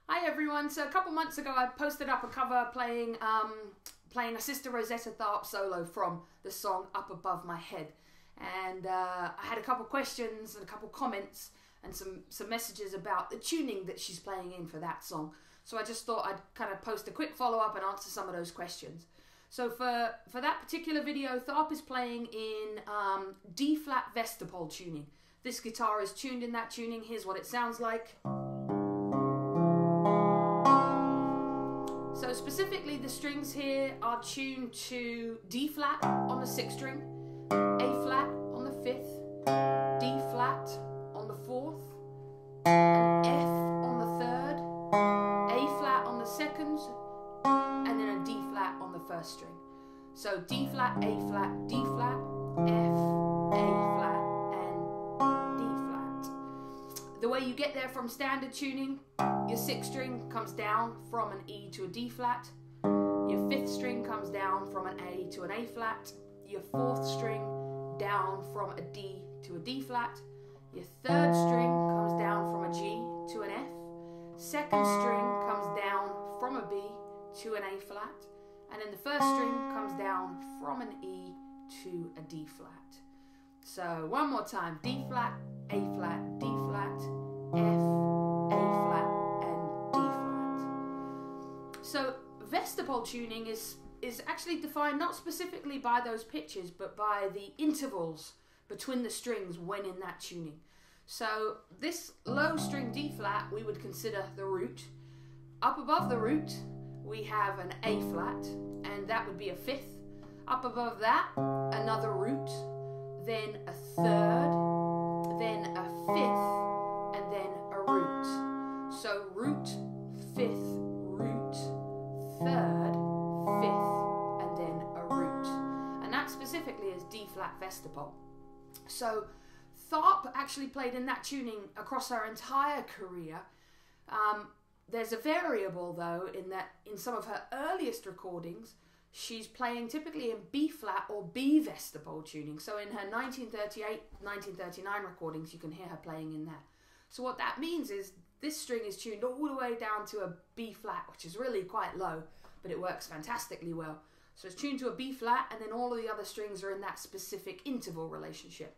Hi everyone. So a couple months ago I posted up a cover playing a Sister Rosetta Tharpe solo from the song Up Above My Head. And I had a couple questions and a couple comments and some messages about the tuning that she's playing in for that song. So I just thought I'd kind of post a quick follow-up and answer some of those questions. So for that particular video, Tharpe is playing in D-flat Vestapol tuning. This guitar is tuned in that tuning. Here's what it sounds like. So specifically the strings here are tuned to D flat on the 6th string, A flat on the 5th, D flat on the 4th, an F on the 3rd, A flat on the 2nd, and then a D flat on the 1st string. So D flat, A flat, D flat, F, A flat, and D flat. The way you get there from standard tuning, your 6th string comes down from an E to a D flat, your 5th string comes down from an A to an A flat, your 4th string down from a D to a D flat, your 3rd string comes down from a G to an F, 2nd string comes down from a B to an A flat, and then the 1st string comes down from an E to a D flat. So one more time: D flat, A flat, D flat, F, A flat, and D flat. So Vestapol tuning is actually defined not specifically by those pitches, but by the intervals between the strings when in that tuning. So this low string D flat we would consider the root. Up above the root we have an A flat, and that would be a 5th. Up above that, another root, then a 3rd, then a 5th, and then a root. So root, 5th, root, 3rd, 5th, and then a root. And that specifically is D flat Vestapol. So Tharpe actually played in that tuning across her entire career. There's a variable though in that in some of her earliest recordings she's playing typically in B flat or B Vestapol tuning. So in her 1938, 1939 recordings you can hear her playing in there. So what that means is this string is tuned all the way down to a B flat, which is really quite low, but it works fantastically well. So it's tuned to a B flat, and then all of the other strings are in that specific interval relationship.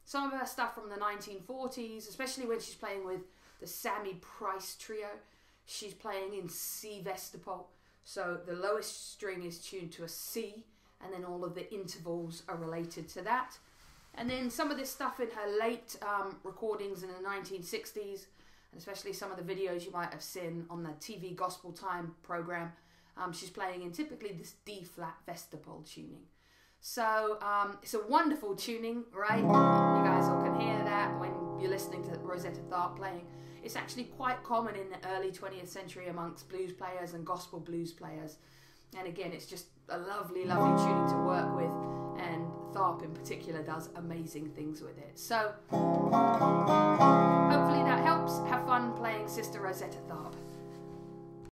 Some of her stuff from the 1940s, especially when she's playing with the Sammy Price trio, she's playing in C Vestapol. So the lowest string is tuned to a C, and then all of the intervals are related to that. And then some of this stuff in her late recordings in the 1960s, and especially some of the videos you might have seen on the TV Gospel Time program, she's playing in typically this D-flat Vestapol tuning. So it's a wonderful tuning, right? You guys all can hear that when you're listening to Rosetta Tharpe playing. It's actually quite common in the early 20th century amongst blues players and gospel blues players. And again, it's just a lovely, lovely tuning to work with. And Tharpe in particular does amazing things with it. So hopefully that helps. Have fun playing Sister Rosetta Tharpe.